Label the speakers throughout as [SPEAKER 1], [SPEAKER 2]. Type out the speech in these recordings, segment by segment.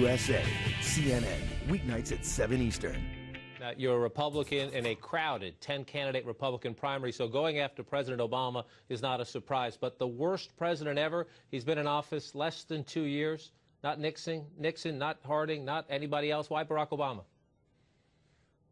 [SPEAKER 1] USA, CNN, weeknights at 7 Eastern.
[SPEAKER 2] You're a Republican in a crowded 10-candidate Republican primary, so going after President Obama is not a surprise. But the worst president ever, he's been in office less than 2 years. Not Nixon, not Harding, not anybody else. Why Barack Obama?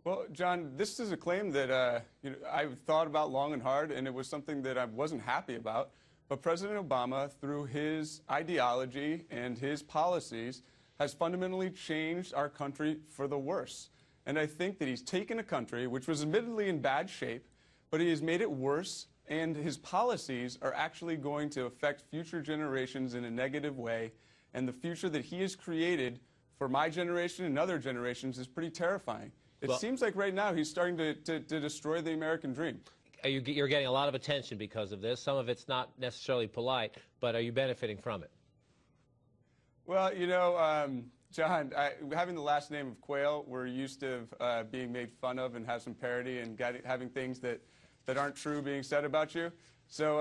[SPEAKER 3] Well, John, this is a claim that I've thought about long and hard, and it was something that I wasn't happy about. But President Obama, through his ideology and his policies, has fundamentally changed our country for the worse. And I think that he's taken a country which was admittedly in bad shape, but he has made it worse, and his policies are actually going to affect future generations in a negative way. And the future that he has created for my generation and other generations is pretty terrifying. It seems like right now he's starting to destroy the American dream.
[SPEAKER 2] You're getting a lot of attention because of this. Some of it's not necessarily polite, but are you benefiting from it?
[SPEAKER 3] Well, John, having the last name of Quayle, we're used to being made fun of and have some parody and having things that aren't true being said about you. So,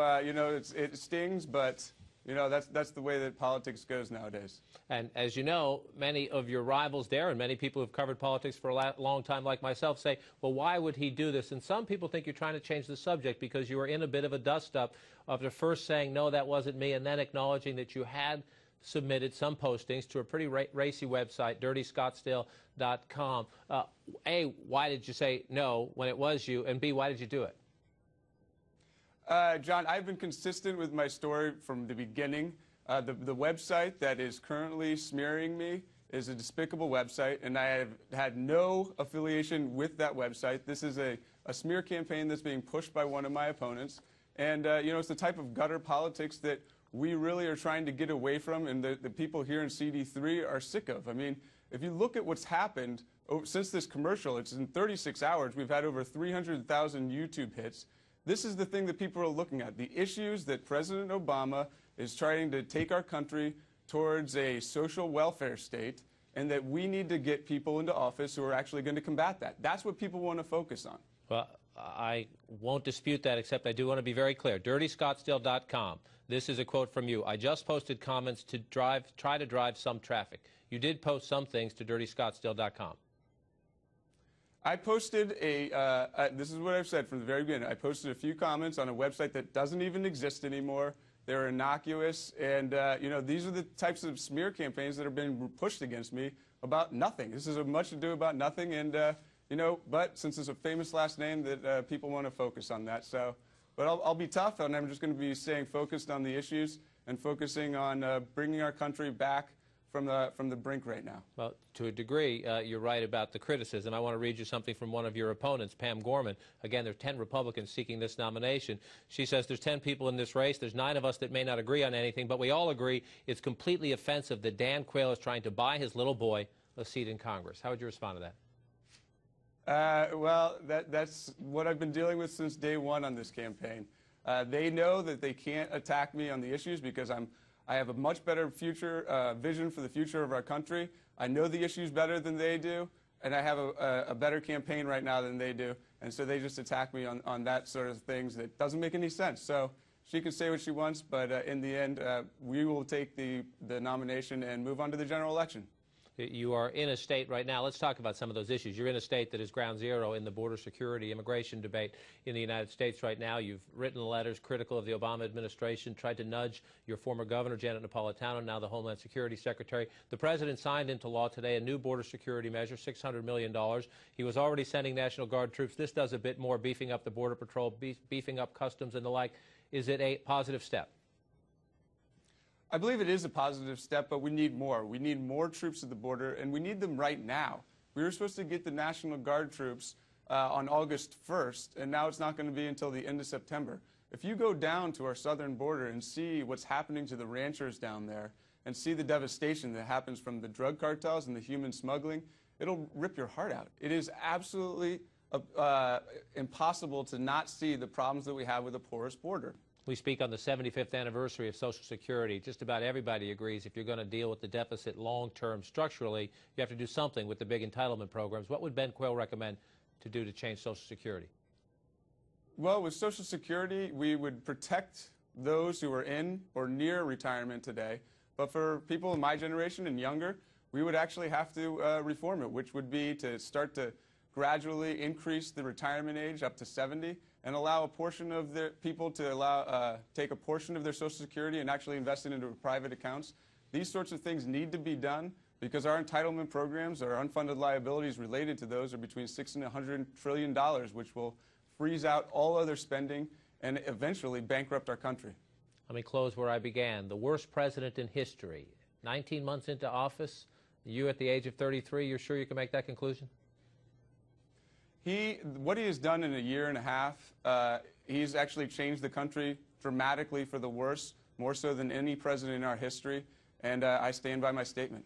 [SPEAKER 3] it stings, but, that's the way that politics goes nowadays.
[SPEAKER 2] And as you know, many of your rivals there and many people who've covered politics for a long time like myself say, well, why would he do this? And some people think you're trying to change the subject because you were in a bit of a dust-up after first saying, no, that wasn't me, and then acknowledging that you had submitted some postings to a pretty racy website, DirtyScottsdale.com. A, why did you say no when it was you? And B, why did you do it?
[SPEAKER 3] John, I've been consistent with my story from the beginning. The website that is currently smearing me is a despicable website, and I have had no affiliation with that website. This is a smear campaign that's being pushed by one of my opponents. And, it's the type of gutter politics that we really are trying to get away from, and the people here in CD3 are sick of. I mean, if you look at what's happened since this commercial, it's in 36 hours, we've had over 300,000 YouTube hits. This is the thing that people are looking at, the issues that President Obama is trying to take our country towards a social welfare state, and that we need to get people into office who are actually going to combat that. That's what people want to focus on.
[SPEAKER 2] Well, I won't dispute that, except I do want to be very clear. DirtyScottsdale.com. This is a quote from you. I just posted comments to try to drive some traffic. You did post some things to DirtyScottsdale.com.
[SPEAKER 3] I posted this is what I've said from the very beginning. I posted a few comments on a website that doesn't even exist anymore. They're innocuous, and, these are the types of smear campaigns that are being pushed against me about nothing. This is a much ado about nothing, and, but since it's a famous last name that people want to focus on that. So, but I'll be tough, and I'm just going to be staying focused on the issues and focusing on bringing our country back from the brink right now.
[SPEAKER 2] Well, to a degree, you're right about the criticism. I want to read you something from one of your opponents, Pam Gorman. Again, there are 10 Republicans seeking this nomination. She says there's 10 people in this race. There's 9 of us that may not agree on anything, but we all agree it's completely offensive that Dan Quayle is trying to buy his little boy a seat in Congress. How would you respond to that?
[SPEAKER 3] Well, that's what I've been dealing with since day one on this campaign. They know that they can't attack me on the issues because I have a much better future vision for the future of our country. I know the issues better than they do, and I have a better campaign right now than they do. And so they just attack me on that sort of things that doesn't make any sense. So she can say what she wants, but in the end, we will take the nomination and move on to the general election.
[SPEAKER 2] You are in a state right now. Let's talk about some of those issues. You're in a state that is ground zero in the border security, immigration debate in the United States right now. You've written letters critical of the Obama administration, tried to nudge your former governor, Janet Napolitano, now the Homeland Security Secretary. The president signed into law today a new border security measure, $600 million. He was already sending National Guard troops. This does a bit more, beefing up the Border Patrol, beefing up customs and the like. Is it a positive step?
[SPEAKER 3] I believe it is a positive step, but we need more. We need more troops at the border, and we need them right now. We were supposed to get the National Guard troops on August 1st, and now it's not going to be until the end of September. If you go down to our southern border and see what's happening to the ranchers down there and see the devastation that happens from the drug cartels and the human smuggling, it'll rip your heart out. It is absolutely impossible to not see the problems that we have with a porous border.
[SPEAKER 2] We speak on the 75th anniversary of Social Security. Just about everybody agrees if you're going to deal with the deficit long-term structurally, you have to do something with the big entitlement programs. What would Ben Quayle recommend to do to change Social Security?
[SPEAKER 3] Well, with Social Security, we would protect those who are in or near retirement today. But for people in my generation and younger, we would actually have to reform it, which would be to start to gradually increase the retirement age up to 70 and allow a portion of their people to take a portion of their Social Security and actually invest it into private accounts. These sorts of things need to be done because our entitlement programs, our unfunded liabilities related to those are between $6 and $100 trillion, which will freeze out all other spending and eventually bankrupt our country.
[SPEAKER 2] Let me close where I began. The worst president in history. 19 months into office, you at the age of 33, you're sure you can make that conclusion?
[SPEAKER 3] What he has done in a year and a half, he's actually changed the country dramatically for the worse, more so than any president in our history, and I stand by my statement.